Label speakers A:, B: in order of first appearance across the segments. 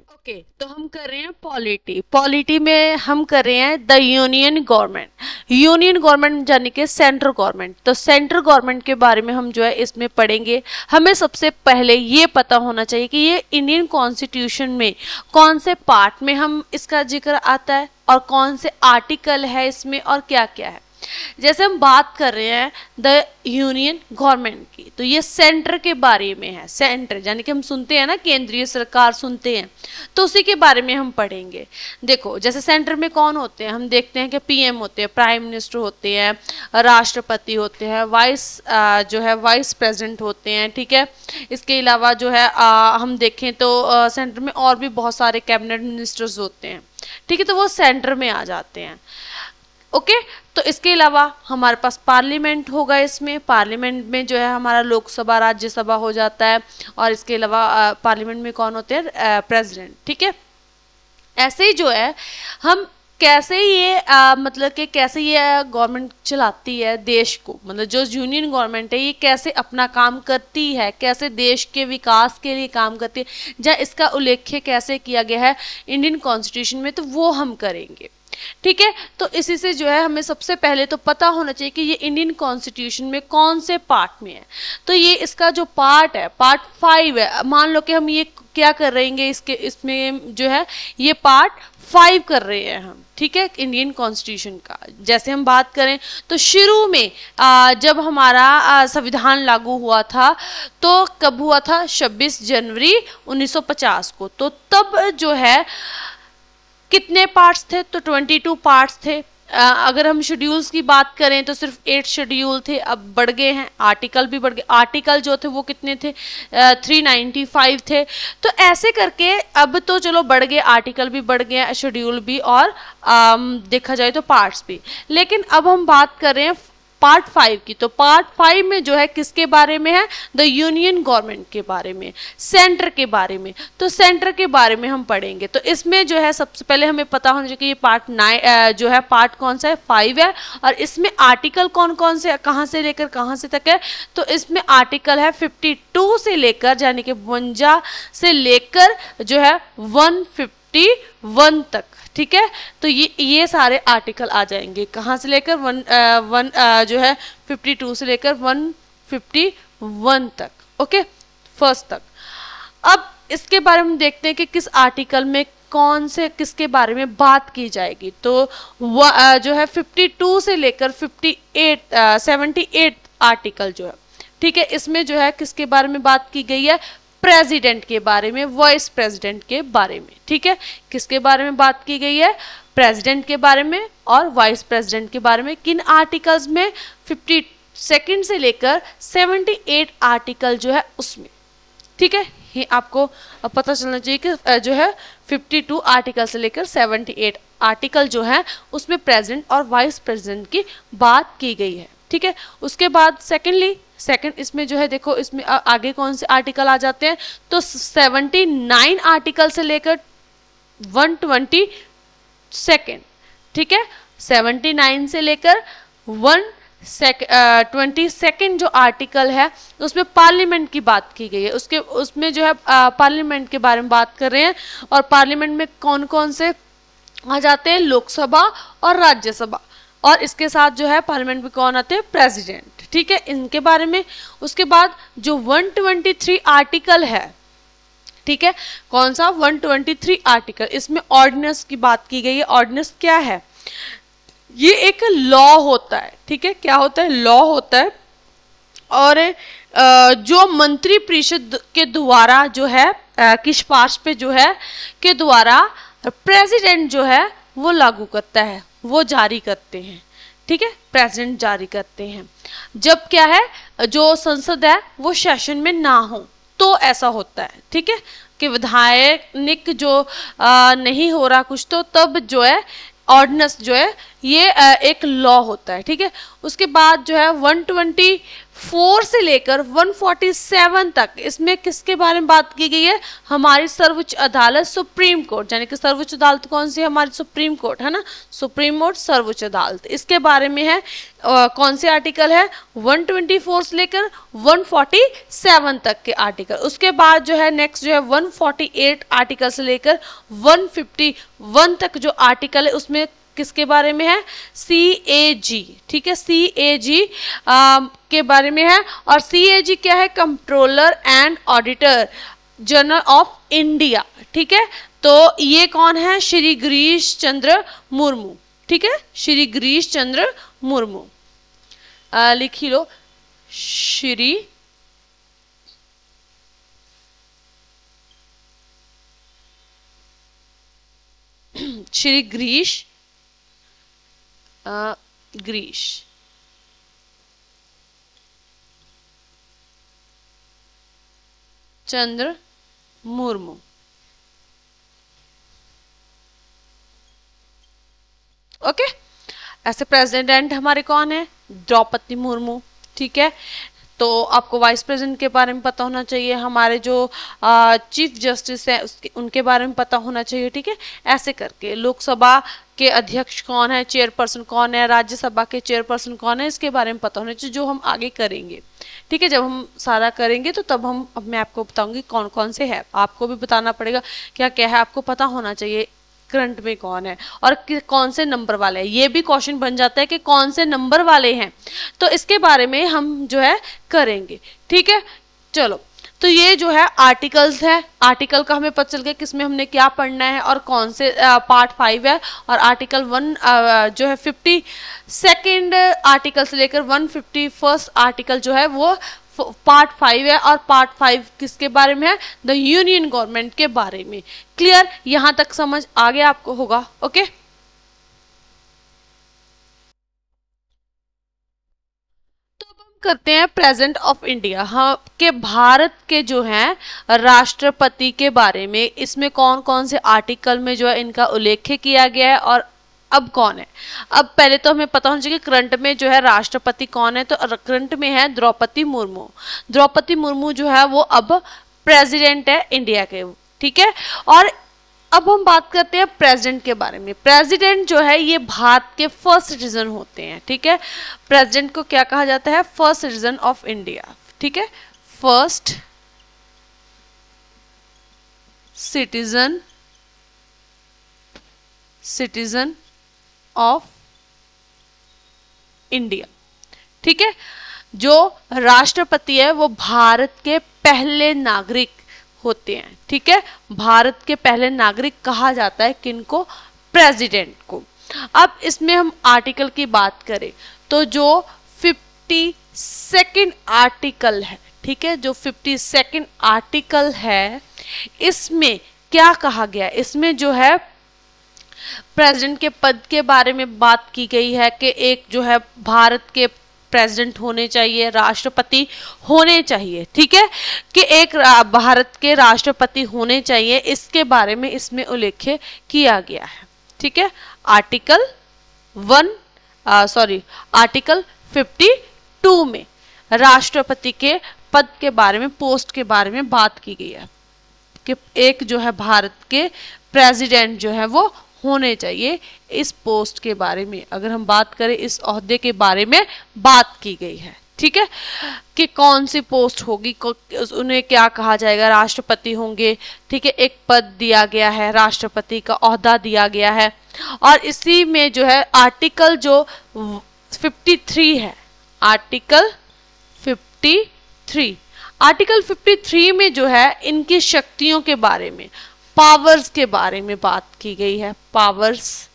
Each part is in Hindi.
A: ओके तो हम कर रहे हैं पॉलिटी में हम कर रहे हैं द यूनियन गवर्नमेंट यानी कि सेंट्रल गवर्नमेंट। तो सेंट्रल गवर्नमेंट के बारे में हम जो है इसमें पढ़ेंगे। हमें सबसे पहले ये पता होना चाहिए कि ये इंडियन कॉन्स्टिट्यूशन में कौन से पार्ट में हम इसका जिक्र आता है और कौन से आर्टिकल है इसमें और क्या क्या है। जैसे हम बात कर रहे हैं द यूनियन गवर्नमेंट की, तो ये सेंटर के बारे में है। सेंटर यानी कि हम सुनते हैं ना, केंद्रीय सरकार सुनते हैं, तो उसी के बारे में हम पढ़ेंगे। देखो जैसे सेंटर में कौन होते हैं, हम देखते हैं कि पीएम होते हैं, प्राइम मिनिस्टर होते हैं, राष्ट्रपति होते हैं, वाइस प्रेसिडेंट होते हैं, ठीक है। इसके अलावा जो है हम देखें तो सेंटर में और भी बहुत सारे कैबिनेट मिनिस्टर्स होते हैं, ठीक है, तो वो सेंटर में आ जाते हैं। ओके तो इसके अलावा हमारे पास पार्लियामेंट होगा। इसमें पार्लियामेंट में जो है हमारा लोकसभा राज्यसभा हो जाता है, और इसके अलावा पार्लियामेंट में कौन होते हैं, प्रेसिडेंट, ठीक है। ऐसे ही जो है हम कैसे ये मतलब कि कैसे ये गवर्नमेंट चलाती है देश को, मतलब जो यूनियन गवर्नमेंट है ये कैसे अपना काम करती है, कैसे देश के विकास के लिए काम करती है, या इसका उल्लेख कैसे किया गया है इंडियन कॉन्स्टिट्यूशन में, तो वो हम करेंगे, ठीक है। तो इसी से जो है हमें सबसे पहले तो पता होना चाहिए कि ये इंडियन कॉन्स्टिट्यूशन में कौन से पार्ट में है। तो ये इसका जो पार्ट है, पार्ट 5 है। मान लो कि हम ये क्या कर रहे हैं, इसमें जो है ये पार्ट 5 कर रहे हैं हम, ठीक है, इंडियन कॉन्स्टिट्यूशन का। जैसे हम बात करें तो शुरू में जब हमारा संविधान लागू हुआ था तो कब हुआ था, 26 जनवरी 1950 को। तो तब जो है कितने पार्ट्स थे, तो 22 पार्ट्स थे। अगर हम शेड्यूल्स की बात करें तो सिर्फ 8 शेड्यूल थे, अब बढ़ गए हैं, आर्टिकल भी बढ़ गए। आर्टिकल जो थे वो कितने थे, 395 थे। तो ऐसे करके अब तो चलो बढ़ गए, आर्टिकल भी बढ़ गए, शेड्यूल भी, और देखा जाए तो पार्ट्स भी। लेकिन अब हम बात कर रहे हैं पार्ट 5 की। तो पार्ट 5 में जो है किसके बारे में है, द यूनियन गवर्नमेंट के बारे में, सेंटर के बारे में। तो सेंटर के बारे में हम पढ़ेंगे। तो इसमें जो है सबसे पहले हमें पता होना चाहिए कि ये पार्ट 9 जो है पार्ट कौन सा है, 5 है, और इसमें आर्टिकल कौन कौन से, कहाँ से लेकर कहाँ से तक है। तो इसमें आर्टिकल है 52 से लेकर, यानी कि 52 से लेकर जो है 151 तक, ठीक है। तो ये सारे आर्टिकल आ जाएंगे, कहाँ से लेकर जो है 52 से लेकर 151 तक, ओके, फर्स्ट तक। अब इसके बारे में देखते हैं कि किस आर्टिकल में कौन से किसके बारे में बात की जाएगी। तो जो है 52 से लेकर 78 आर्टिकल जो है, ठीक है, इसमें जो है किसके बारे में बात की गई है, प्रेसिडेंट के बारे में, वाइस प्रेसिडेंट के बारे में, ठीक है। किसके बारे में बात की गई है, प्रेसिडेंट के बारे में और वाइस प्रेसिडेंट के बारे में। किन आर्टिकल्स में, 52 से लेकर 78 आर्टिकल जो है उसमें, ठीक है। ये आपको पता चलना चाहिए कि जो है 52 आर्टिकल से लेकर 78 आर्टिकल जो है उसमें प्रेसिडेंट और वाइस प्रेसिडेंट की बात की गई है, ठीक है। उसके बाद सेकंड इसमें जो है देखो, इसमें आगे कौन से आर्टिकल आ जाते हैं, तो 79 आर्टिकल से लेकर 122, ठीक है। 79 से लेकर 122 जो आर्टिकल है उसमें पार्लियामेंट की बात की गई है। उसमें जो है पार्लियामेंट के बारे में बात कर रहे हैं, और पार्लियामेंट में कौन कौन से आ जाते हैं, लोकसभा और राज्यसभा, और इसके साथ जो है पार्लियामेंट में कौन आते हैं, प्रेसिडेंट, ठीक है, इनके बारे में। उसके बाद जो 123 आर्टिकल है, ठीक है, कौन सा 123 आर्टिकल, इसमें ऑर्डिनेंस की बात की गई है। ऑर्डिनेंस क्या है, ये एक लॉ होता है, ठीक है, क्या होता है, लॉ होता है, और जो मंत्री परिषद के द्वारा जो है की सिफारिश पे जो है के द्वारा प्रेसिडेंट जो है वो लागू करता है, वो जारी करते हैं, ठीक है, प्रेसिडेंट जारी करते हैं। जब क्या है, जो संसद है वो सेशन में ना हो तो ऐसा होता है, ठीक है, कि विधायक जो नहीं हो रहा कुछ, तो तब जो है ऑर्डिनेंस जो है ये एक लॉ होता है, ठीक है। उसके बाद जो है 144 से लेकर 147 तक इसमें किसके बारे में बात की गई है? हमारी सर्वोच्च अदालत सुप्रीम कोर्ट, यानी कि सर्वोच्च अदालत कौन सी है? हमारी सुप्रीम कोर्ट है ना, सुप्रीम कोर्ट सर्वोच्च अदालत, इसके बारे में है। कौन से आर्टिकल है? 124 से लेकर 147 तक के आर्टिकल। उसके बाद जो है नेक्स्ट जो है 148 आर्टिकल से लेकर 151 तक जो आर्टिकल है उसमें किसके बारे में है? CAG, ठीक है, CAG के बारे में है। और CAG क्या है? Controller and auditor general of India, ठीक है। तो ये कौन है? श्री गिरीश चंद्र मुर्मू, ठीक है, श्री गिरीश चंद्र मुर्मू। लिख ही लो, श्री गिरीश चंद्र मुर्मू। ओके, ऐसे प्रेसिडेंट हमारे कौन है? द्रौपदी मुर्मू, ठीक है। तो आपको वाइस प्रेसिडेंट के बारे में पता होना चाहिए, हमारे जो चीफ जस्टिस है उनके बारे में पता होना चाहिए, ठीक है। ऐसे करके लोकसभा के अध्यक्ष कौन है, चेयरपर्सन कौन है, राज्यसभा के चेयरपर्सन कौन है, इसके बारे में पता होना चाहिए, जो हम आगे करेंगे, ठीक है। जब हम सारा करेंगे तो तब मैं आपको बताऊंगी कौन कौन से है। आपको भी बताना पड़ेगा क्या क्या है, आपको पता होना चाहिए करंट में कौन है और कौन से नंबर वाले हैं। ये भी क्वेश्चन बन जाता है कि कौन से नंबर वाले हैं, तो इसके बारे में हम जो है करेंगे, ठीक है। चलो, तो ये जो है आर्टिकल्स है, आर्टिकल का हमें पता चल गया किसमें हमने क्या पढ़ना है और कौन से पार्ट 5 है। और आर्टिकल 1 जो है 52nd आर्टिकल से लेकर 151st आर्टिकल जो है वो पार्ट 5 है। और पार्ट 5 किसके बारे में है? द यूनियन गवर्नमेंट के बारे में। क्लियर? यहां तक समझ आ गया आपको होगा। ओके, तो अब हम करते हैं प्रेजेंट ऑफ इंडिया, हाँ, के भारत के जो हैं राष्ट्रपति के बारे में। इसमें कौन कौन से आर्टिकल में जो है इनका उल्लेख किया गया है और अब कौन है। अब पहले तो हमें पता होना चाहिए कि करंट में जो है राष्ट्रपति कौन है। तो करंट में है द्रौपदी मुर्मू। द्रौपदी मुर्मू जो है वो अब प्रेसिडेंट है इंडिया के, ठीक है। और अब हम बात करते हैं प्रेसिडेंट के बारे में। प्रेसिडेंट जो है ये भारत के फर्स्ट सिटीजन होते हैं, ठीक है। प्रेसिडेंट को क्या कहा जाता है? फर्स्ट सिटीजन ऑफ इंडिया, ठीक है, फर्स्ट सिटीजन ऑफ इंडिया, ठीक है। जो राष्ट्रपति है वो भारत के पहले नागरिक होते हैं, ठीक है। भारत के पहले नागरिक कहा जाता है किनको? प्रेसिडेंट को। अब इसमें हम आर्टिकल की बात करें तो जो 52nd आर्टिकल है, ठीक है, जो 52nd आर्टिकल है इसमें क्या कहा गया? इसमें जो है प्रेसिडेंट के पद के बारे में बात की गई है कि एक जो है भारत के प्रेसिडेंट होने चाहिए, राष्ट्रपति होने चाहिए, ठीक है, कि एक भारत के राष्ट्रपति होने चाहिए। इसके बारे में इसमें उल्लेख किया गया है, ठीक है। आर्टिकल 52 में राष्ट्रपति के पद के बारे में, पोस्ट के बारे में बात की गई है कि एक जो है भारत के प्रेसिडेंट जो है वो होने चाहिए। इस पोस्ट के बारे में अगर हम बात करें, इस ओहदे के बारे में बात की गई है, ठीक है, कि कौन सी पोस्ट होगी, उन्हें क्या कहा जाएगा, राष्ट्रपति होंगे, ठीक है। एक पद दिया गया है, राष्ट्रपति का ओहदा दिया गया है। और इसी में जो है आर्टिकल जो 53 है, आर्टिकल 53 में जो है इनकी शक्तियों के बारे में, पावर्स के बारे में बात की गई है। पावर्स,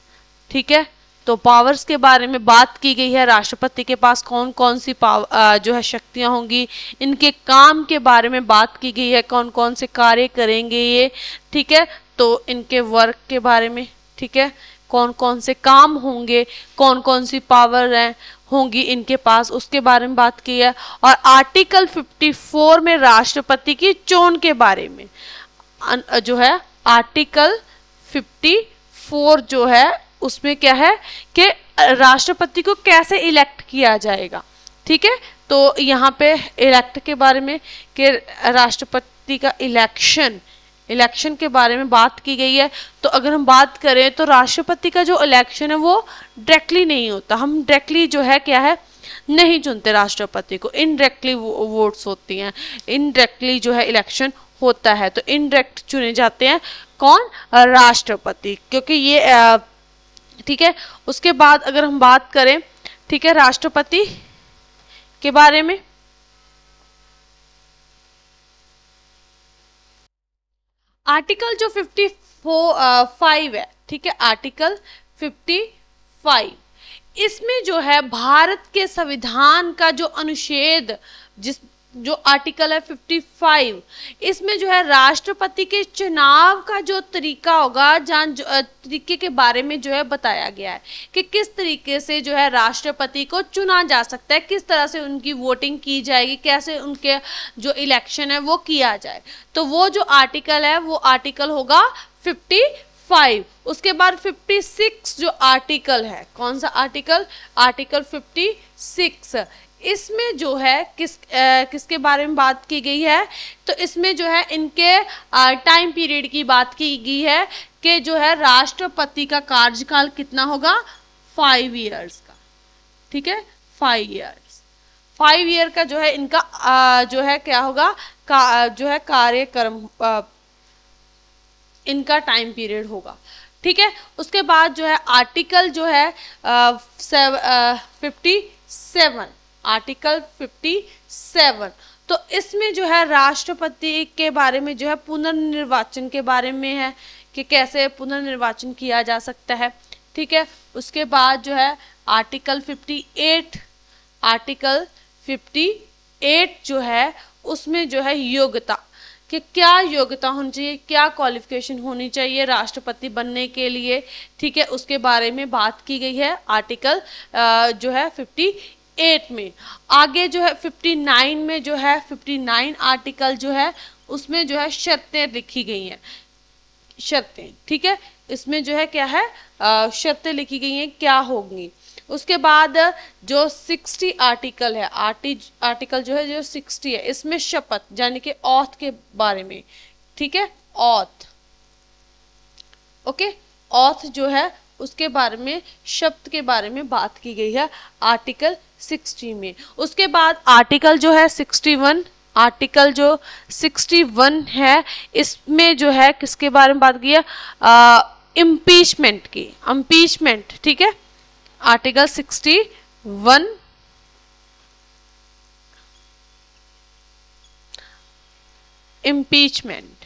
A: ठीक है, तो पावर्स के बारे में बात की गई है। राष्ट्रपति के पास कौन कौन सी जो है शक्तियां होंगी, इनके काम के बारे में बात की गई है, कौन कौन से कार्य करेंगे ये, ठीक है। तो इनके वर्क के बारे में, ठीक है, कौन कौन से काम होंगे, कौन कौन सी पावर है होंगी इनके पास, उसके बारे में बात की है। और आर्टिकल 54 में राष्ट्रपति की चोन के बारे में जो है आर्टिकल 54 जो है उसमें क्या है कि राष्ट्रपति को कैसे इलेक्ट किया जाएगा, ठीक है। तो यहाँ पे इलेक्ट के बारे में कि राष्ट्रपति का इलेक्शन के बारे में बात की गई है। तो अगर हम बात करें तो राष्ट्रपति का जो इलेक्शन है वो डायरेक्टली नहीं होता, हम डायरेक्टली जो है क्या है नहीं चुनते राष्ट्रपति को, इनडायरेक्टली वोट्स होती हैं, इनडायरेक्टली जो है इलेक्शन होता है। तो इनडायरेक्ट चुने जाते हैं कौन, राष्ट्रपति, क्योंकि ये ठीक है। उसके बाद अगर हम बात करें ठीक है राष्ट्रपति के बारे में, आर्टिकल जो 55 है ठीक है, आर्टिकल 55 इसमें जो है भारत के संविधान का जो अनुच्छेद जो आर्टिकल है 55 इसमें जो है राष्ट्रपति के चुनाव का जो तरीका होगा तरीके के बारे में जो है बताया गया है कि किस तरीके से जो है राष्ट्रपति को चुना जा सकता है, किस तरह से उनकी वोटिंग की जाएगी, कैसे उनके जो इलेक्शन है वो किया जाए। तो वो जो आर्टिकल है वो आर्टिकल होगा 55। उसके बाद 56 जो आर्टिकल है, कौन सा आर्टिकल, आर्टिकल 56 इसमें जो है किसके बारे में बात की गई है, तो इसमें जो है इनके टाइम पीरियड की बात की गई है कि जो है राष्ट्रपति का कार्यकाल कितना होगा 5 इयर्स का, ठीक है 5 इयर्स, 5 ईयर का जो है इनका जो है क्या होगा जो है कार्यक्रम इनका टाइम पीरियड होगा, ठीक है। उसके बाद जो है आर्टिकल जो है 57 आर्टिकल 57 तो इसमें जो है राष्ट्रपति के बारे में जो है पुनर्निर्वाचन के बारे में है कि कैसे पुनर्निर्वाचन किया जा सकता है, ठीक है। उसके बाद जो है आर्टिकल 58 आर्टिकल 58 जो है उसमें जो है योग्यता कि क्या योग्यता होनी चाहिए, क्या क्वालिफिकेशन होनी चाहिए राष्ट्रपति बनने के लिए, ठीक है, उसके बारे में बात की गई है आर्टिकल जो है 58 में। आगे जो है 59 में जो है 59 आर्टिकल जो है उसमें जो है शर्तें लिखी गई हैं, शर्तें, ठीक है, इसमें जो है क्या है शर्तें लिखी गई हैं क्या होंगी। उसके बाद जो 60 आर्टिकल है आर्टिकल जो है जो 60 है इसमें शपथ यानी कि ऑथ के बारे में, ठीक है, ऑथ, ओके, ऑथ जो है उसके बारे में शब्द के बारे में बात की गई है आर्टिकल 60 में। उसके बाद आर्टिकल जो है 61 आर्टिकल जो 61 है इसमें जो है किसके बारे में बात की है इम्पीचमेंट की, इम्पीचमेंट, ठीक है, आर्टिकल 61 इम्पीचमेंट,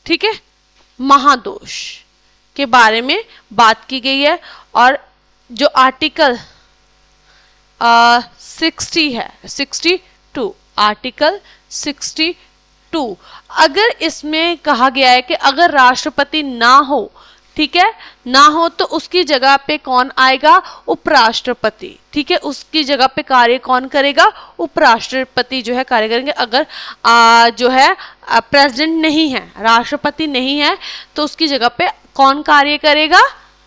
A: ठीक है, महादोष के बारे में बात की गई है। और जो आर्टिकल 60 है 62 आर्टिकल 62 अगर इसमें कहा गया है कि अगर राष्ट्रपति ना हो, ठीक है, ना हो तो उसकी जगह पे कौन आएगा, उपराष्ट्रपति, ठीक है, उसकी जगह पे कार्य कौन करेगा, उपराष्ट्रपति जो है कार्य करेंगे। अगर जो है प्रेसिडेंट नहीं है, राष्ट्रपति नहीं है तो उसकी जगह पे कौन कार्य करेगा,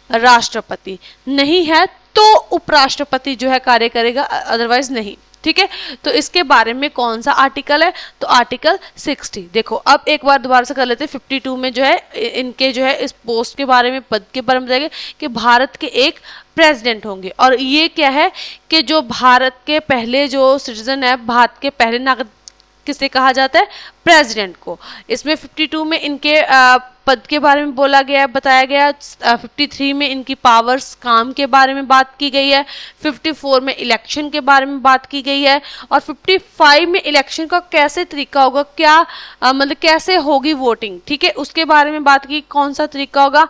A: राष्ट्रपति, नहीं है तो उपराष्ट्रपति जो है कार्य करेगा, अदरवाइज नहीं, ठीक है। तो इसके बारे में कौन सा आर्टिकल है, तो आर्टिकल 60। देखो अब एक बार दोबारा से कर लेते हैं। 52 में जो है इनके जो है इस पोस्ट के बारे में, पद के बारे में बताएंगे कि भारत के एक प्रेसिडेंट होंगे, और ये क्या है कि जो भारत के पहले जो सिटीजन है, भारत के पहले नागरिक किसे कहा जाता है, प्रेसिडेंट को। इसमें 52 में इनके पद के बारे में बोला गया है, बताया गया। 53 में इनकी पावर्स, काम के बारे में बात की गई है। 54 में इलेक्शन के बारे में बात की गई है, और 55 में इलेक्शन का कैसे तरीका होगा, क्या मतलब कैसे होगी वोटिंग, ठीक है, उसके बारे में बात की, कौन सा तरीका होगा।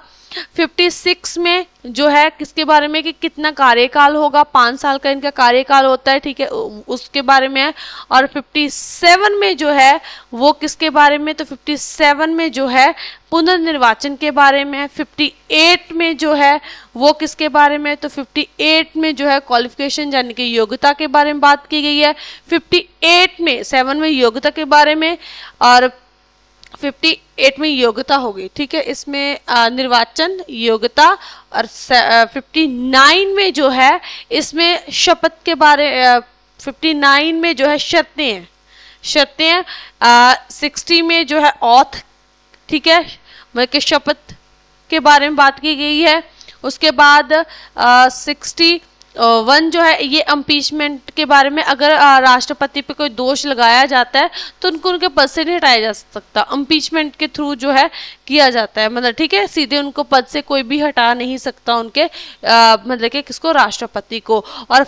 A: 56 में जो है किसके बारे में कि कितना कार्यकाल होगा, 5 साल का इनका कार्यकाल होता है, ठीक है, उसके बारे में है। और 57 में जो है वो किसके बारे में, तो 57 में जो है पुनर्निर्वाचन के बारे में है। 58 में जो है वो किसके बारे में, तो 58 में जो है क्वालिफिकेशन यानी कि योग्यता के बारे में बात की गई है। 58 में 7 में योग्यता के बारे में, और 58 में योग्यता होगी, ठीक है, इसमें निर्वाचन योग्यता, और 59 में जो है इसमें शपथ के बारे 59 में जो है शर्तें हैं, 60 में जो है ऑथ, ठीक है, मतलब कि शपथ के बारे में बात की गई है। उसके बाद 61 जो है ये इम्पीचमेंट के बारे में, अगर राष्ट्रपति पे कोई दोष लगाया जाता है तो उनको उनके पद से नहीं हटाया जा सकता, इम्पीचमेंट के थ्रू जो है किया जाता है, मतलब ठीक है, सीधे उनको पद से कोई भी हटा नहीं सकता उनके मतलब कि किसको, राष्ट्रपति को। और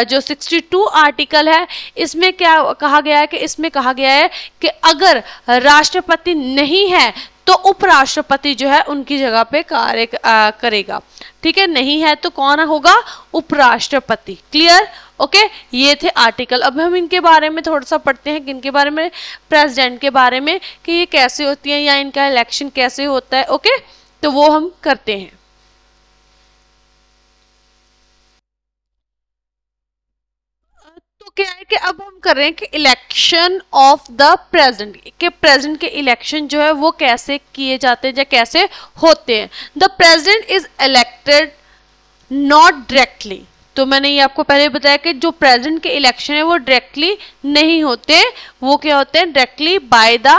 A: जो 62 आर्टिकल है इसमें क्या कहा गया है कि इसमें कहा गया है कि अगर राष्ट्रपति नहीं है तो उपराष्ट्रपति जो है उनकी जगह पे कार्य करेगा, ठीक है, नहीं है तो कौन होगा, उपराष्ट्रपति। क्लियर, ओके, ये थे आर्टिकल। अब हम इनके बारे में थोड़ा सा पढ़ते हैं, किनके बारे में, प्रेसिडेंट के बारे में, कि ये कैसे होती है या इनका इलेक्शन कैसे होता है। ओके, तो वो हम करते हैं। तो क्या है कि अब हम कर रहे हैं कि इलेक्शन ऑफ द प्रेसिडेंट, के प्रेसिडेंट के इलेक्शन जो है वो कैसे किए जाते हैं या कैसे होते हैं। The president is elected not directly, तो मैंने ये आपको पहले बताया कि जो प्रेसिडेंट के इलेक्शन है वो डायरेक्टली नहीं होते, वो क्या होते हैं, directly by the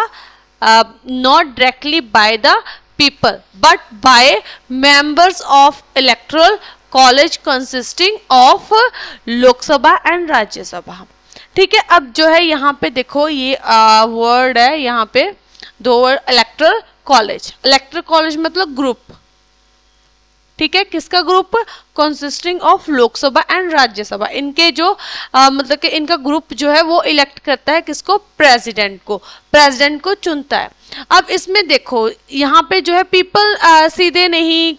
A: not directly by the people but by members of electoral college consisting of Lok Sabha and Rajya Sabha, ठीक है। अब जो है यहाँ पे देखो ये वर्ड है, यहाँ पे दो word, electoral college, electoral college मतलब ग्रुप, ठीक है, किसका group, consisting of Lok Sabha and Rajya Sabha, इनके जो मतलब कि इनका ग्रुप जो है वो इलेक्ट करता है किसको, प्रेसिडेंट को, प्रेसिडेंट को चुनता है। अब इसमें देखो यहाँ पे जो है पीपल सीधे नहीं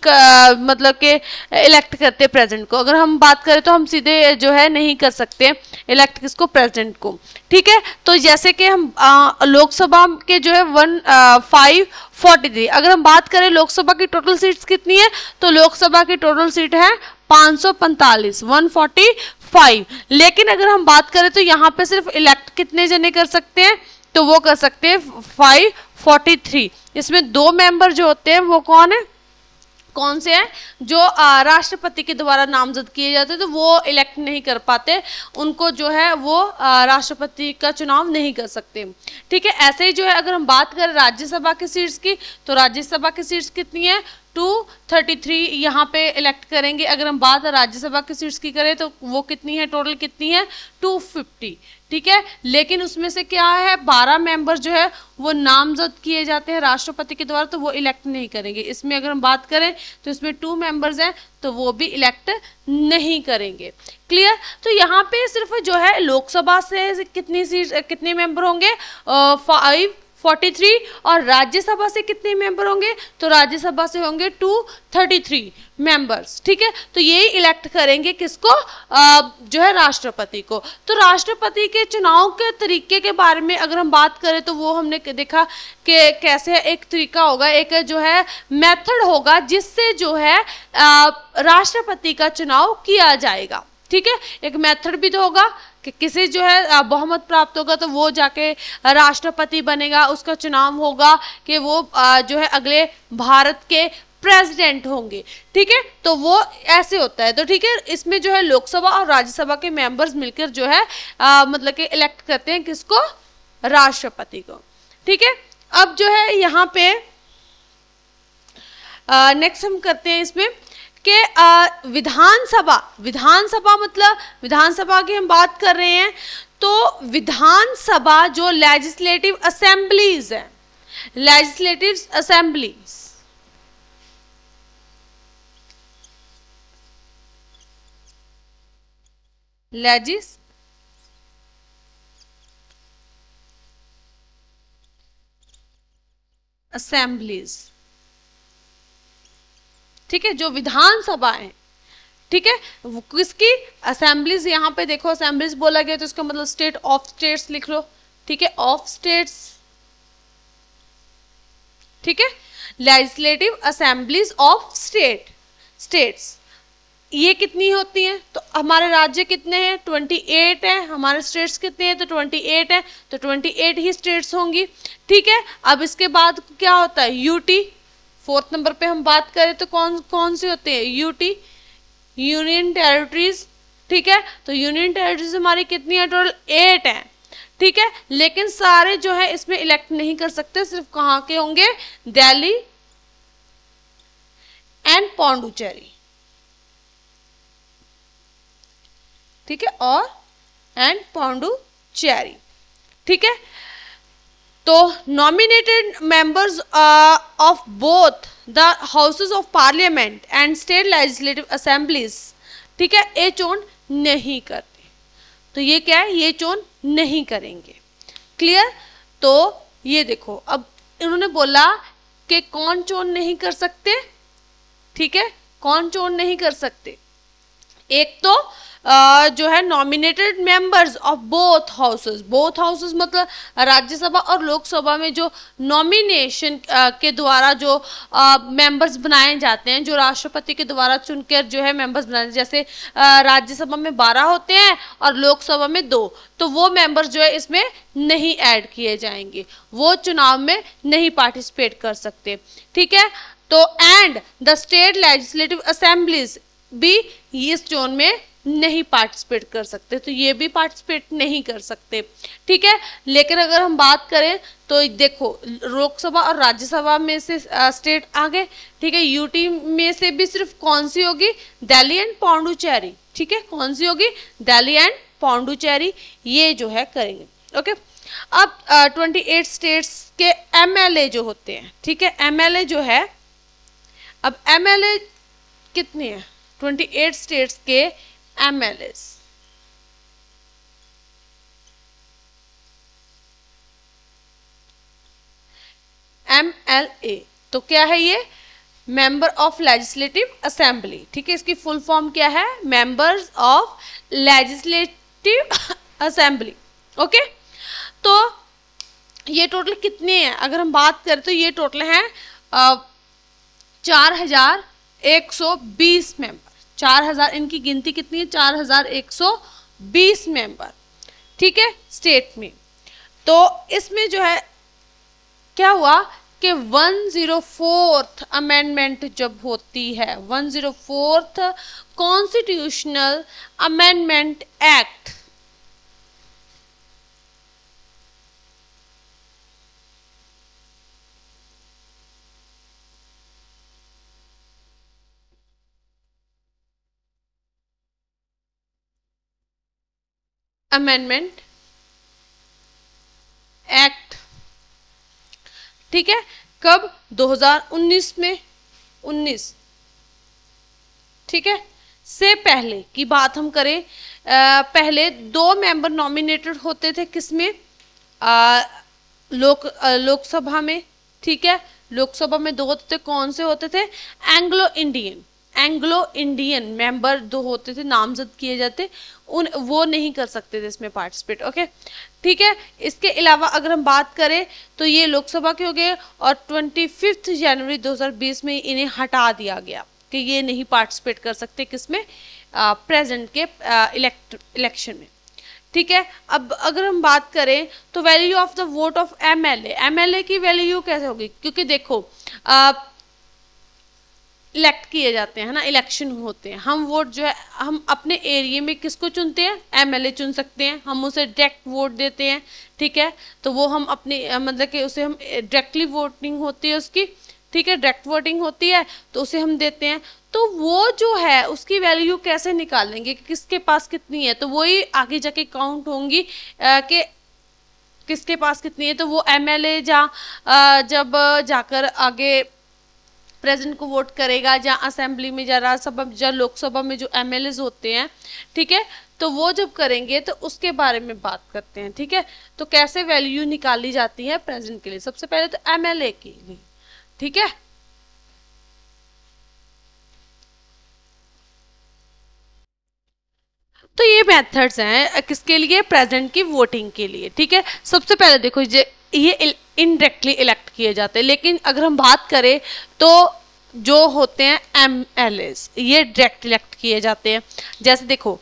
A: मतलब कि इलेक्ट करते प्रेसिडेंट को, अगर हम बात करें तो हम सीधे जो है नहीं कर सकते इलेक्ट किसको, प्रेसिडेंट को, ठीक है। तो जैसे कि हम लोकसभा के जो है 543, अगर हम बात करें लोकसभा की टोटल सीट्स कितनी है, तो लोकसभा की टोटल सीट है 545, 145, लेकिन अगर हम बात करें तो यहाँ पे सिर्फ इलेक्ट कितने जने कर सकते हैं, तो वो कर सकते हैं 543, इसमें 2 मेंबर जो होते हैं वो कौन है, कौन से हैं, जो राष्ट्रपति के द्वारा नामजद किए जाते हैं, तो वो इलेक्ट नहीं कर पाते, उनको जो है वो राष्ट्रपति का चुनाव नहीं कर सकते, ठीक है। ऐसे ही जो है अगर हम बात करें राज्यसभा की सीट्स की, तो राज्यसभा की सीट्स कितनी है, 233 यहाँ पे इलेक्ट करेंगे। अगर हम बात राज्यसभा की सीट्स की करें तो वो कितनी है, टोटल कितनी है, 250, ठीक है। लेकिन उसमें से क्या है, 12 मेंबर जो है वो नामजद किए जाते हैं राष्ट्रपति के द्वारा, तो वो इलेक्ट नहीं करेंगे। इसमें अगर हम बात करें तो इसमें 2 मेंबर्स हैं, तो वो भी इलेक्ट नहीं करेंगे। क्लियर, तो यहाँ पे सिर्फ जो है लोकसभा से कितनी सीट, कितने मेंबर होंगे, 543, और राज्यसभा से कितने मेंबर होंगे, तो राज्यसभा से होंगे 233 मेंबर्स, ठीक है। तो ये इलेक्ट करेंगे किसको, जो है राष्ट्रपति को। तो राष्ट्रपति के चुनाव के तरीके के बारे में अगर हम बात करें तो वो हमने देखा कि कैसे एक तरीका होगा, एक जो है मेथड होगा जिससे जो है राष्ट्रपति का चुनाव किया जाएगा, ठीक है। एक मेथड भी तो होगा कि किसी जो है बहुमत प्राप्त होगा तो वो जाके राष्ट्रपति बनेगा, उसका चुनाव होगा कि वो जो है अगले भारत के प्रेसिडेंट होंगे, ठीक है। तो वो ऐसे होता है, तो ठीक है, इसमें जो है लोकसभा और राज्यसभा के मेंबर्स मिलकर जो है मतलब कि इलेक्ट करते हैं किसको, राष्ट्रपति को, ठीक है। अब जो है यहाँ पे नेक्स्ट हम करते हैं इसमें कि विधानसभा, विधानसभा मतलब विधानसभा की हम बात कर रहे हैं, तो विधानसभा जो लेजिस्लेटिव असेंबलीज है, लेजिस्लेटिव असेंबलीज, लेजिस असेंबलीज, ठीक है, जो विधानसभा है, ठीक है, किसकी असेंबलीज। यहाँ पे देखो असेंबलीज बोला गया तो इसका मतलब स्टेट ऑफ स्टेट्स लिख लो, ठीक है, ऑफ स्टेट्स, ठीक है, लेजिस्लेटिव असेंबलीज ऑफ स्टेट्स, ये कितनी होती हैं, तो हमारे राज्य कितने हैं, 28 हैं, हमारे स्टेट्स कितने हैं, तो 28 हैं, तो 28 ही स्टेट्स होंगी। ठीक है, अब इसके बाद क्या होता है, यूटी, 4th नंबर पे हम बात करें तो कौन कौन से होते हैं, यूटी, यूनियन टेरिटरीज। ठीक है, तो यूनियन टेरिटरीज हमारी कितनी है, टोटल 8 है। ठीक है, लेकिन सारे जो है इसमें इलेक्ट नहीं कर सकते, सिर्फ कहाँ के होंगे, दिल्ली एंड पौंडुचेरी। ठीक है, और एंड पौंडुचेरी। ठीक है, तो nominated members of both the houses of parliament and state legislative assemblies, ठीक है, ये चोन नहीं करते। तो ये क्या है, ये चोन नहीं करेंगे। क्लियर, तो ये देखो अब इन्होंने बोला कि कौन चोन नहीं कर सकते। ठीक है, कौन चोन नहीं कर सकते, एक तो जो है nominated members of both houses मतलब राज्यसभा और लोकसभा में जो नॉमिनेशन के द्वारा जो मेंबर्स बनाए जाते हैं, जो राष्ट्रपति के द्वारा चुनकर जो है मेंबर्स बनाए, जैसे राज्यसभा में 12 होते हैं और लोकसभा में 2, तो वो मेंबर्स जो है इसमें नहीं ऐड किए जाएंगे, वो चुनाव में नहीं पार्टिसिपेट कर सकते। ठीक है, तो and the state legislative assemblies भी इस जोन में नहीं पार्टिसिपेट कर सकते, तो ये भी पार्टिसिपेट नहीं कर सकते। ठीक है, लेकिन अगर हम बात करें तो देखो लोकसभा और राज्यसभा में से स्टेट आ गए। ठीक है, यूटी में से भी सिर्फ कौन सी होगी, दिल्ली एंड पौंडुचेरी। ठीक है, कौन सी होगी, दिल्ली एंड पौंडुचेरी, ये जो है करेंगे। ओके, अब 28 स्टेट्स के एमएलए जो होते हैं, ठीक है, एमएलए जो है, अब एमएलए कितने हैं, 28 स्टेट्स के एमएलए, एमएलए तो क्या है, ये मेंबर ऑफ लेजिस्लेटिव असेंबली। ठीक है, इसकी फुल फॉर्म क्या है, members of legislative assembly. Okay, तो ये टोटल कितने हैं, अगर हम बात करें तो ये टोटल है 4120 मेंबर। 4000, इनकी गिनती कितनी है, 4120 मेंबर। ठीक है, स्टेट में। तो इसमें जो है क्या हुआ कि 104th अमेंडमेंट जब होती है, 104th constitutional amendment act, amendment act, ठीक है, कब, 2019 में, 19। ठीक है, से पहले की बात हम करें, पहले 2 मेंबर नॉमिनेटेड होते थे, किसमें, लोकसभा में। ठीक है, लोकसभा में 2 होते थे, कौन से होते थे, एंग्लो इंडियन मेंबर 2 होते थे, नामजद किए जाते, वो नहीं कर सकते थे इसमें पार्टिसिपेट। ओके, ठीक है, इसके अलावा अगर हम बात करें तो ये लोकसभा के हो गए, और 25 जनवरी 2020 में इन्हें हटा दिया गया कि ये नहीं पार्टिसिपेट कर सकते, किसमें, प्रेजेंट के इलेक्शन में। ठीक है, अब अगर हम बात करें तो value of the vote of MLA की वैल्यू कैसे होगी, क्योंकि देखो इलेक्ट किए जाते हैं ना, इलेक्शन होते हैं, हम वोट जो है हम अपने एरिया में किसको चुनते हैं, एमएलए चुन सकते हैं, हम उसे डायरेक्ट वोट देते हैं। ठीक है, तो वो हम अपने मतलब कि उसे हम डायरेक्टली वोटिंग होती है उसकी। ठीक है, डायरेक्ट वोटिंग होती है तो उसे हम देते हैं, तो वो जो है उसकी वैल्यू कैसे निकालेंगे कि किसके पास कितनी है, तो वही आगे जाके काउंट होंगी कि किसके पास कितनी है, तो वो एमएलए जब जाकर आगे प्रेसिडेंट को वोट करेगा, या असेंबली में, या राज्यसभा, या लोकसभा में जो एमएलए होते हैं, ठीक है, तो वो जब करेंगे तो उसके बारे में बात करते हैं। ठीक है, तो कैसे वैल्यू निकाली जाती है प्रेसिडेंट के लिए, सबसे पहले तो एमएलए के लिए। ठीक है, तो ये मेथड्स हैं किसके लिए, प्रेसिडेंट की वोटिंग के लिए। ठीक है, सबसे पहले देखो ये इनडायरेक्टली इलेक्ट किए जाते हैं, लेकिन अगर हम बात करें तो जो होते हैं MLAs, ये डायरेक्ट इलेक्ट किए जाते हैं। जैसे देखो,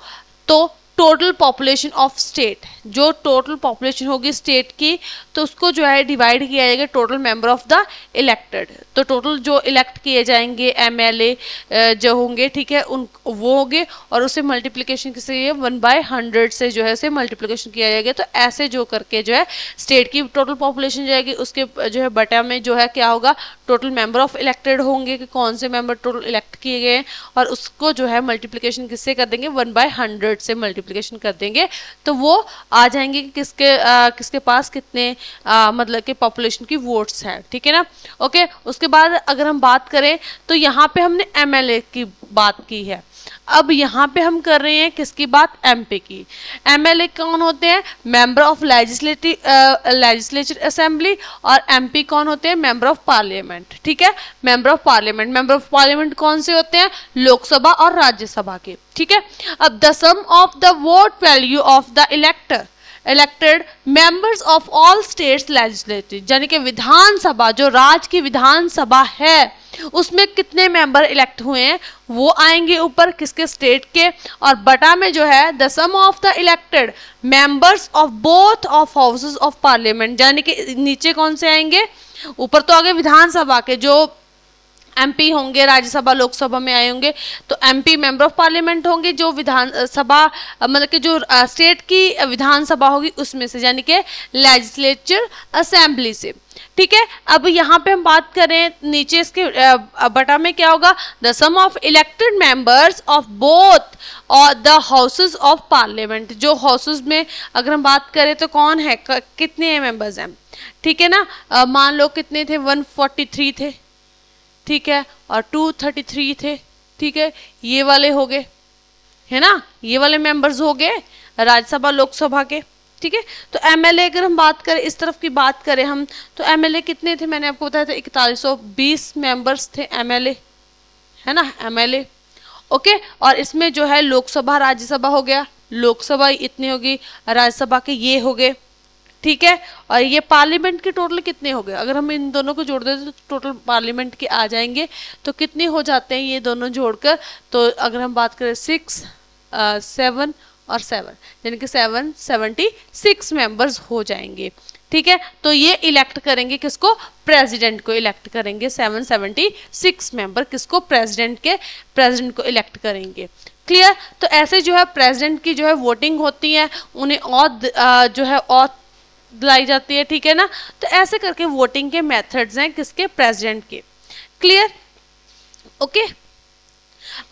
A: तो टोटल पॉपुलेशन ऑफ स्टेट, जो टोटल पॉपुलेशन होगी स्टेट की, तो उसको जो है डिवाइड किया जाएगा total member of the elected. तो टोटल जो इलेक्ट किए जाएंगे MLA जो होंगे, ठीक है, उन वो होंगे, और उसे मल्टीप्लिकेशन किसे 1/100 से जो है उसे मल्टीप्लिकेशन किया जाएगा। तो ऐसे जो करके जो है स्टेट की टोटल पॉपुलेशन जाएगी, उसके जो है बटा में जो है क्या होगा, टोटल मेंबर ऑफ इलेक्टेड होंगे कि कौन से मेंबर टोटल इलेक्ट किए गए हैं, और उसको जो है मल्टीप्लिकेशन किससे कर देंगे, 1/100 से मल्टीप्लिकेशन कर देंगे। तो वो आ जाएंगे कि किसके पास कितने मतलब कि पॉपुलेशन की वोट्स है, ठीक है ना। ओके, उसके बाद अगर हम बात करें तो यहाँ पे हमने MLA की बात की है, अब यहाँ पे हम कर रहे हैं किसकी बात, MP की। MLA कौन होते हैं, मेंबर ऑफ लेजिस्लेचर असेंबली, और MP कौन होते हैं, मेंबर ऑफ पार्लियामेंट, ठीक है, member of parliament. Member of parliament कौन से होते हैं, लोकसभा और राज्यसभा के, ठीक है। अब the sum of the vote value of the elected members of all states legislative, यानी कि विधानसभा, जो राज्य की विधानसभा है उसमें कितने मेंबर इलेक्ट हुए हैं वो आएंगे ऊपर किसके, स्टेट के, और बटा में जो है the sum of the elected members of both of houses of parliament, यानी कि नीचे कौन से आएंगे, ऊपर तो आगे विधानसभा के जो MP होंगे, राज्यसभा लोकसभा में आए होंगे, तो MP मेंबर ऑफ पार्लियामेंट होंगे, जो विधानसभा मतलब कि जो स्टेट की विधानसभा होगी उसमें से, यानी कि लेजिस्लेचर असेंबली से, ठीक है। अब यहाँ पे हम बात करें नीचे इसके बटा में क्या होगा, the sum of elected members of both और द हाउसेस ऑफ पार्लियामेंट, जो हाउसेस में अगर हम बात करें तो कौन है, कितने मेंबर्स हैं, ठीक है ना। मान लो कितने थे, 143 थे, ठीक है, और 233 थे, ठीक है, ये वाले हो गए, है ना, ये वाले मेंबर्स हो गए राज्यसभा लोकसभा के, ठीक है। तो MLA अगर हम बात करें, इस तरफ की बात करें हम, तो MLA कितने थे, मैंने आपको बताया था 4120 मेंबर्स थे MLA, है ना, MLA, ओके। और इसमें जो है लोकसभा राज्यसभा हो गया, लोकसभा इतनी होगी, राज्यसभा के ये हो गए, ठीक है। और ये पार्लियामेंट के टोटल कितने हो गए, अगर हम इन दोनों को जोड़ दें तो टोटल पार्लियामेंट के आ जाएंगे, तो कितने हो जाते हैं ये दोनों जोड़कर, तो अगर हम बात करें 6, 7 और 7, यानी कि 776 मेंबर्स हो जाएंगे, ठीक है। तो ये इलेक्ट करेंगे किसको, प्रेसिडेंट को इलेक्ट करेंगे, 776 मेंबर किसको, प्रेसिडेंट को इलेक्ट करेंगे, क्लियर। तो ऐसे जो है प्रेसिडेंट की जो है वोटिंग होती है, उन्हें और जो है और दिलाई जाती है, ठीक है ना। तो ऐसे करके वोटिंग के मेथड्स हैं किसके, प्रेसिडेंट के, क्लियर, ओके।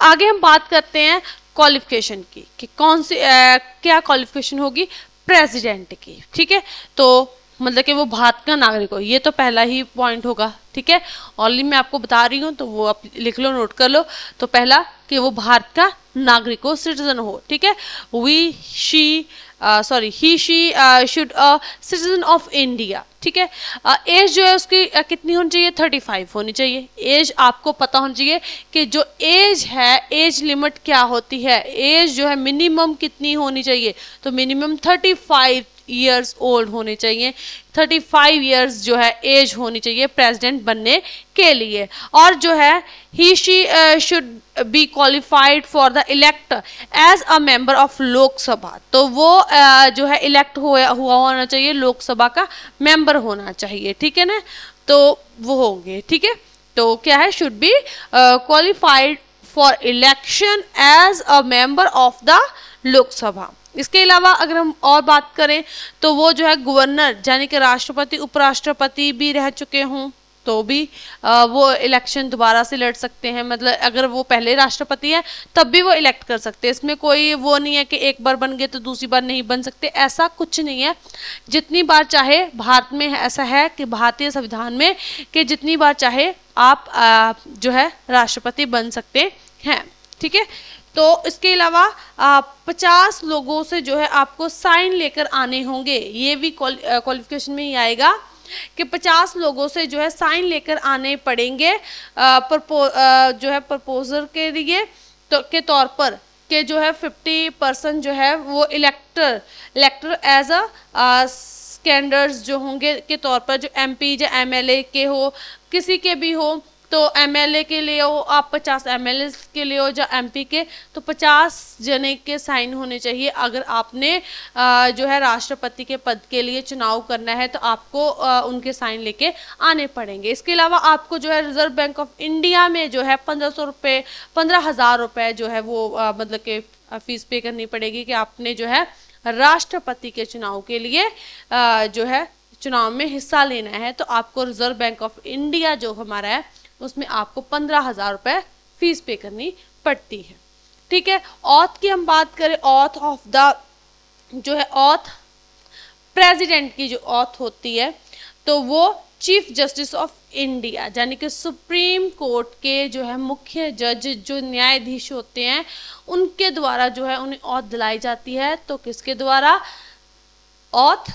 A: आगे हम बात करते हैं क्वालिफिकेशन की कि कौन सी क्या क्वालिफिकेशन होगी प्रेसिडेंट की, ठीक है। तो मतलब कि वो भारत का नागरिक हो, ये तो पहला ही पॉइंट होगा, ठीक है। ऑनलाइन मैं आपको बता रही हूँ तो वो आप लिख लो, नोट कर लो। तो पहला कि वो भारत का नागरिक हो, सिटीजन हो, ठीक है। He she should citizen of India, ठीक है। एज जो है उसकी कितनी होनी चाहिए, 35 होनी चाहिए। एज आपको पता होनी चाहिए कि जो एज है, एज लिमिट क्या होती है, एज जो है मिनिमम कितनी होनी चाहिए, तो मिनिमम 35 ईयर्स ओल्ड होने चाहिए, 35 ईयर्स जो है एज होनी चाहिए प्रेसिडेंट बनने के लिए। और जो है he she should be qualified for the elect as a member of Lok Sabha, तो वो जो है इलेक्ट हुआ होना चाहिए, लोकसभा का मेंबर होना चाहिए, ठीक है ना। तो वो होंगे, ठीक है। तो क्या है, should be qualified for election as a member of the Lok Sabha. इसके अलावा अगर हम और बात करें तो वो जो है गवर्नर, यानी कि राष्ट्रपति उपराष्ट्रपति भी रह चुके हों तो भी वो इलेक्शन दोबारा से लड़ सकते हैं, मतलब अगर वो पहले राष्ट्रपति हैं तब भी वो इलेक्ट कर सकते हैं। इसमें कोई वो नहीं है कि एक बार बन गए तो दूसरी बार नहीं बन सकते, ऐसा कुछ नहीं है। जितनी बार चाहे, भारत में ऐसा है कि भारतीय संविधान में कि जितनी बार चाहे आप जो है राष्ट्रपति बन सकते हैं, ठीक है। तो इसके अलावा 50 लोगों से जो है आपको साइन लेकर आने होंगे, ये भी क्वालिफिकेशन में ही आएगा कि 50 लोगों से जो है साइन लेकर आने पड़ेंगे जो है प्रपोजर के लिए, तो के तौर पर कि जो है 50% जो है वो इलेक्टर एज अ स्टैंडर्ड्स जो होंगे के तौर पर, जो MP या MLA के हो, किसी के भी हो, तो एमएलए के लिए हो आप 50 एमएलए के लिए हो, या एमपी के तो 50 जने के साइन होने चाहिए। अगर आपने जो है राष्ट्रपति के पद के लिए चुनाव करना है तो आपको उनके साइन लेके आने पड़ेंगे। इसके अलावा आपको जो है रिजर्व बैंक ऑफ इंडिया में जो है 1500 रुपये 15,000 रुपये जो है वो मतलब के फीस पे करनी पड़ेगी कि आपने जो है राष्ट्रपति के चुनाव के लिए जो है चुनाव में हिस्सा लेना है। तो आपको रिजर्व बैंक ऑफ इंडिया जो हमारा है उसमें आपको 15,000 रुपये फीस पे करनी पड़ती है। ठीक है, ऑथ की हम बात करें, ऑथ ऑफ द जो है ऑथ प्रेसिडेंट की जो ऑथ होती है तो वो चीफ जस्टिस ऑफ इंडिया यानी कि सुप्रीम कोर्ट के जो है मुख्य जज जो न्यायाधीश होते हैं उनके द्वारा जो है उन्हें ऑथ दिलाई जाती है। तो किसके द्वारा? ऑथ,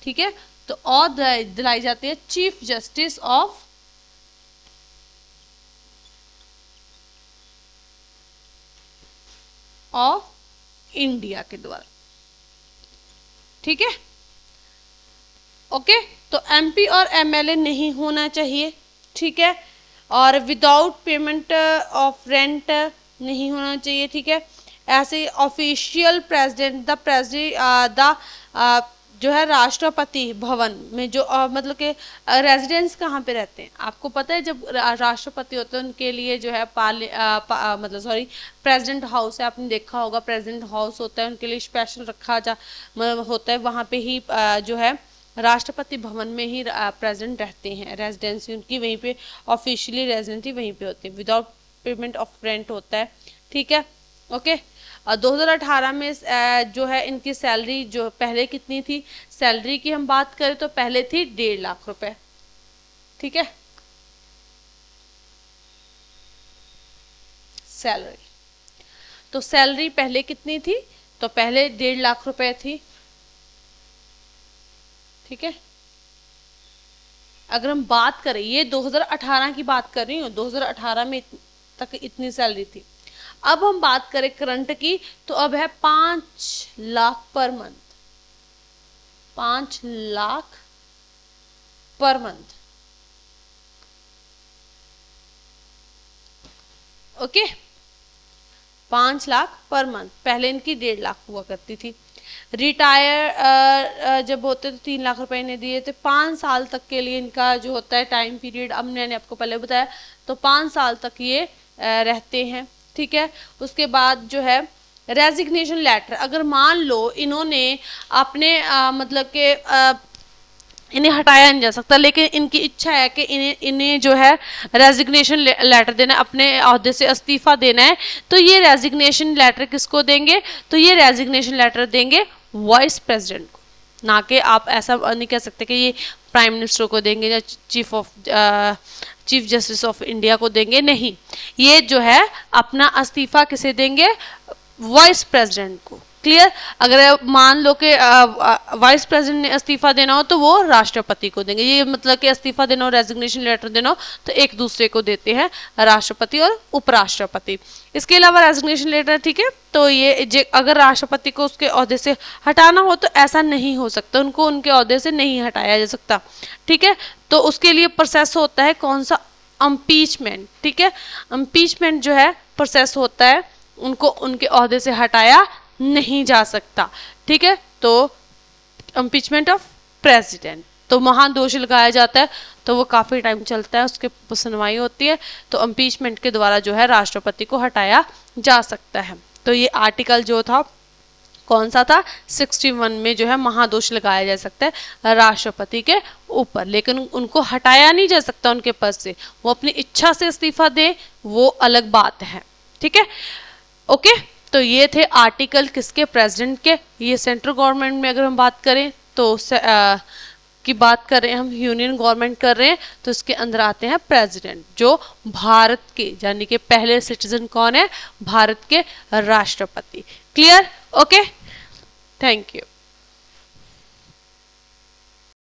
A: ठीक है, तो ऑथ दिलाई जाती है चीफ जस्टिस ऑफ इंडिया के द्वारा। ठीक है, ओके। तो एमपी और एमएलए नहीं होना चाहिए, ठीक है, और विदाउट पेमेंट ऑफ रेंट नहीं होना चाहिए, ठीक है। ऐसे ऑफिशियल प्रेसिडेंट द जो है राष्ट्रपति भवन में जो मतलब के रेजिडेंस कहाँ पे रहते हैं आपको पता है? जब राष्ट्रपति होते हैं उनके लिए जो है मतलब सॉरी प्रेसिडेंट हाउस है, आपने देखा होगा प्रेसिडेंट हाउस होता है, उनके लिए स्पेशल रखा होता है, वहाँ पे ही जो है राष्ट्रपति भवन में ही प्रेसिडेंट रहते हैं, रेजिडेंसी उनकी वहीं पे, ऑफिशियली रेजिडेंसी वहीं पे होती है, विदाउट पेमेंट ऑफ रेंट होता है, ठीक है, ओके। 2018 में जो है इनकी सैलरी जो पहले कितनी थी, सैलरी की हम बात करें तो पहले थी 1.5 लाख रुपए, ठीक है, सैलरी। तो सैलरी पहले कितनी थी? तो पहले 1.5 लाख रुपए थी, ठीक है। अगर हम बात करें, ये 2018 की बात कर रही हूँ, 2018 में तक इतनी सैलरी थी। अब हम बात करें करंट की तो अब है 5 lakh per month, 5 lakh per month, okay, 5 lakh per month. पहले इनकी 1.5 लाख हुआ करती थी। रिटायर जब होते तो 3 लाख रुपए इन्हें दिए थे। 5 साल तक के लिए इनका जो होता है टाइम पीरियड, अब मैंने आपको पहले बताया, तो 5 साल तक ये रहते हैं, ठीक है। उसके बाद जो है रेजिग्नेशन लेटर, अगर मान लो इन्होंने अपने मतलब के इन्हें हटाया नहीं जा सकता, लेकिन इनकी इच्छा है कि इन्हें जो है रेजिग्नेशन लेटर देना, अपने ओहदे से इस्तीफा देना है, तो ये रेजिग्नेशन लेटर किसको देंगे? तो ये रेजिग्नेशन लेटर देंगे वाइस प्रेसिडेंट को, ना कि आप ऐसा नहीं कह सकते कि ये प्राइम मिनिस्टर को देंगे या चीफ जस्टिस ऑफ इंडिया को देंगे, नहीं, ये जो है अपना इस्तीफा किसे देंगे? वाइस प्रेसिडेंट को। क्लियर? अगर मान लो कि वाइस प्रेसिडेंट ने इस्तीफा देना हो तो वो राष्ट्रपति को देंगे। ये मतलब कि इस्तीफा देना हो, रेजिग्नेशन लेटर देना हो तो एक दूसरे को देते हैं, राष्ट्रपति और उपराष्ट्रपति। इसके अलावा रेजिग्नेशन लेटर, ठीक है, तो ये अगर राष्ट्रपति को उसके ओहदे से हटाना हो तो ऐसा नहीं हो सकता, उनको उनके ओहदे से नहीं हटाया जा सकता, ठीक है। तो उसके लिए प्रोसेस होता है कौन सा? इम्पीचमेंट, ठीक है। इम्पीचमेंट जो है प्रोसेस होता है, उनको उनके ओहदे से हटाया नहीं जा सकता, ठीक है। तो इम्पीचमेंट ऑफ प्रेसिडेंट, तो वहां दोष लगाया जाता है तो वो काफी टाइम चलता है, उसके सुनवाई होती है, तो इम्पीचमेंट के द्वारा जो है राष्ट्रपति को हटाया जा सकता है। तो ये आर्टिकल जो था कौन सा था? 61 में जो है महादोष लगाया जा सकता है राष्ट्रपति के ऊपर, लेकिन उनको हटाया नहीं जा सकता उनके पद से, वो अपनी इच्छा से इस्तीफा दे वो अलग बात है, ठीक है, ओके। तो ये थे आर्टिकल किसके? प्रेसिडेंट के। ये सेंट्रल गवर्नमेंट में अगर हम बात करें तो की बात कर रहे हैं हम, यूनियन गवर्नमेंट कर रहे हैं, तो इसके अंदर आते हैं प्रेसिडेंट, जो भारत के यानी कि पहले सिटीजन कौन है? भारत के राष्ट्रपति। क्लियर? Okay, thank you.